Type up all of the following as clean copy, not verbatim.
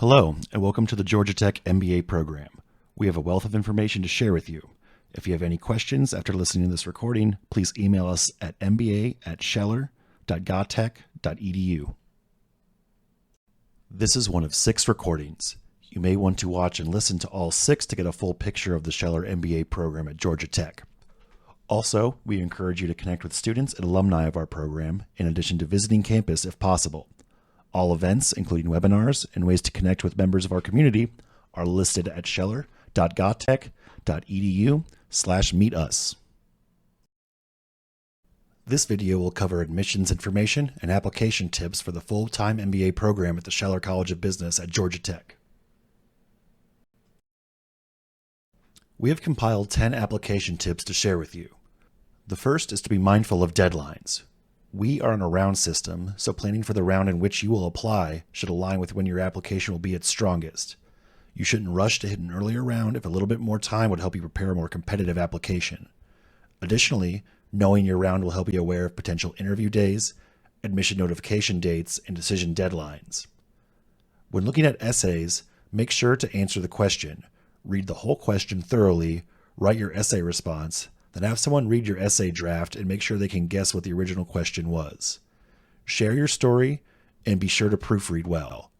Hello, and welcome to the Georgia Tech MBA program. We have a wealth of information to share with you. If you have any questions after listening to this recording, please email us at mba@scheller.gotech.edu. This is one of 6 recordings. You may want to watch and listen to all 6 to get a full picture of the Scheller MBA program at Georgia Tech. Also, we encourage you to connect with students and alumni of our program, in addition to visiting campus if possible. All events, including webinars and ways to connect with members of our community, are listed at scheller.gotech.edu/meetus. This video will cover admissions information and application tips for the full-time MBA program at the Scheller College of Business at Georgia Tech. We have compiled 10 application tips to share with you. The first is to be mindful of deadlines. We are on a round system, so planning for the round in which you will apply should align with when your application will be its strongest. You shouldn't rush to hit an earlier round if a little bit more time would help you prepare a more competitive application. Additionally, knowing your round will help you be aware of potential interview days, admission notification dates, and decision deadlines. When looking at essays, make sure to answer the question. Read the whole question thoroughly, write your essay response, then have someone read your essay draft and make sure they can guess what the original question was. Share your story and be sure to proofread well.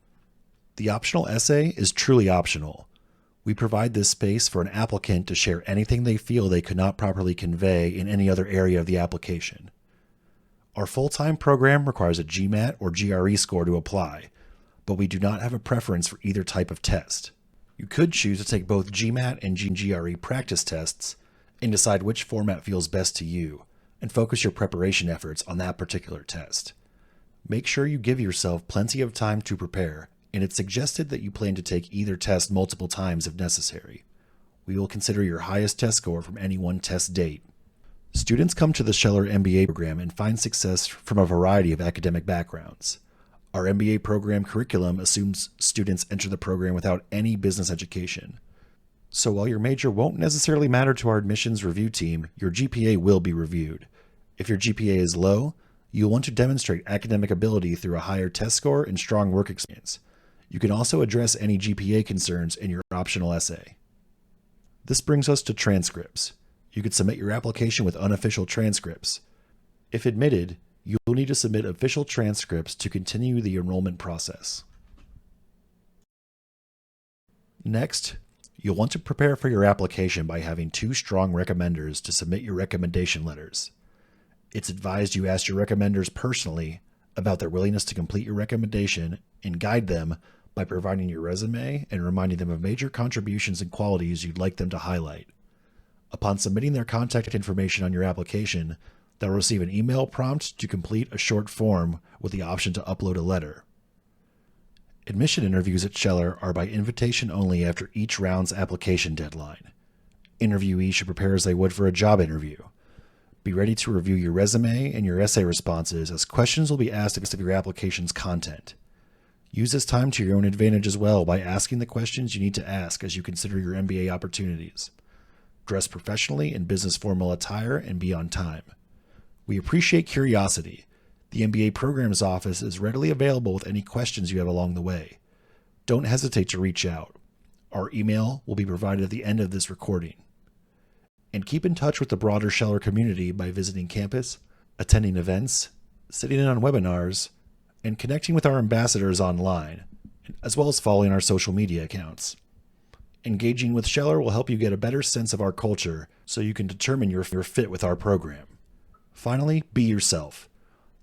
The optional essay is truly optional. We provide this space for an applicant to share anything they feel they could not properly convey in any other area of the application. Our full-time program requires a GMAT or GRE score to apply, but we do not have a preference for either type of test. You could choose to take both GMAT and GRE practice tests and decide which format feels best to you, and focus your preparation efforts on that particular test. Make sure you give yourself plenty of time to prepare, and it's suggested that you plan to take either test multiple times if necessary. We will consider your highest test score from any one test date. Students come to the Scheller MBA program and find success from a variety of academic backgrounds. Our MBA program curriculum assumes students enter the program without any business education. So while your major won't necessarily matter to our admissions review team, your GPA will be reviewed. If your GPA is low, you'll want to demonstrate academic ability through a higher test score and strong work experience. You can also address any GPA concerns in your optional essay. This brings us to transcripts. You could submit your application with unofficial transcripts. If admitted, you'll need to submit official transcripts to continue the enrollment process. Next, you'll want to prepare for your application by having 2 strong recommenders to submit your recommendation letters. It's advised you ask your recommenders personally about their willingness to complete your recommendation and guide them by providing your resume and reminding them of major contributions and qualities you'd like them to highlight. Upon submitting their contact information on your application, they'll receive an email prompt to complete a short form with the option to upload a letter. Admission interviews at Scheller are by invitation only after each round's application deadline. Interviewees should prepare as they would for a job interview. Be ready to review your resume and your essay responses, as questions will be asked of your application's content. Use this time to your own advantage as well by asking the questions you need to ask as you consider your MBA opportunities. Dress professionally in business formal attire and be on time. We appreciate curiosity. The MBA Programs Office is readily available with any questions you have along the way. Don't hesitate to reach out. Our email will be provided at the end of this recording. And keep in touch with the broader Scheller community by visiting campus, attending events, sitting in on webinars, and connecting with our ambassadors online, as well as following our social media accounts. Engaging with Scheller will help you get a better sense of our culture so you can determine your fit with our program. Finally, be yourself.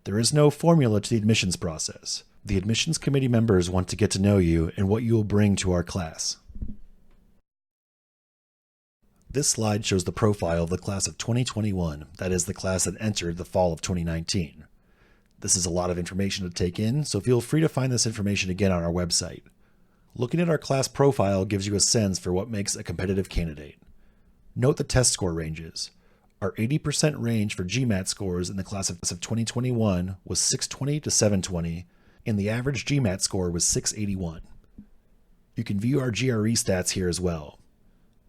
There is no formula to the admissions process. The admissions committee members want to get to know you and what you will bring to our class. This slide shows the profile of the class of 2021, that is the class that entered the fall of 2019. This is a lot of information to take in, so feel free to find this information again on our website. Looking at our class profile gives you a sense for what makes a competitive candidate. Note the test score ranges. Our 80% range for GMAT scores in the class of 2021 was 620 to 720, and the average GMAT score was 681. You can view our GRE stats here as well.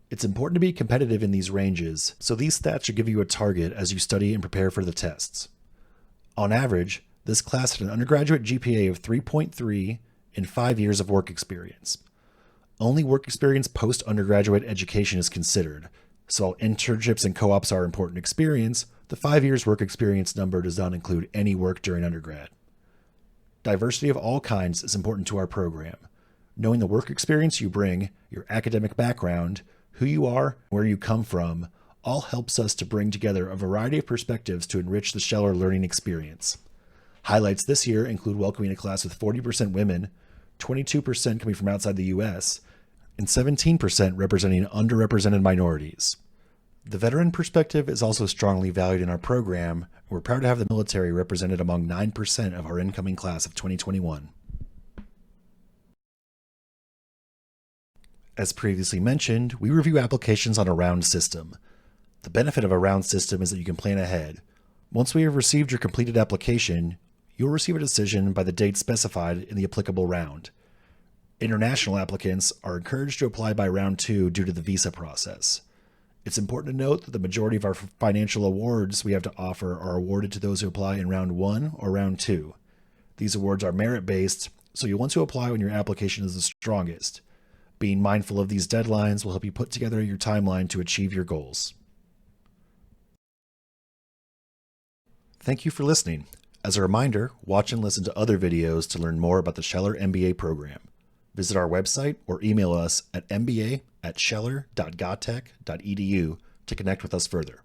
It's important to be competitive in these ranges, so these stats should give you a target as you study and prepare for the tests. On average, this class had an undergraduate GPA of 3.3 and 5 years of work experience. Only work experience post-undergraduate education is considered, so while internships and co-ops are important experience, the 5 years work experience number does not include any work during undergrad. Diversity of all kinds is important to our program. Knowing the work experience you bring, your academic background, who you are, where you come from, all helps us to bring together a variety of perspectives to enrich the Scheller learning experience. Highlights this year include welcoming a class with 40% women, 22% coming from outside the U.S., and 17% representing underrepresented minorities. The veteran perspective is also strongly valued in our program, and we're proud to have the military represented among 9% of our incoming class of 2021. As previously mentioned, we review applications on a round system. The benefit of a round system is that you can plan ahead. Once we have received your completed application, you'll receive a decision by the date specified in the applicable round. International applicants are encouraged to apply by round 2 due to the visa process. It's important to note that the majority of our financial awards we have to offer are awarded to those who apply in round 1 or round 2. These awards are merit-based, so you'll want to apply when your application is the strongest. Being mindful of these deadlines will help you put together your timeline to achieve your goals. Thank you for listening. As a reminder, watch and listen to other videos to learn more about the Scheller MBA program. Visit our website or email us at mba@scheller.gotech.edu to connect with us further.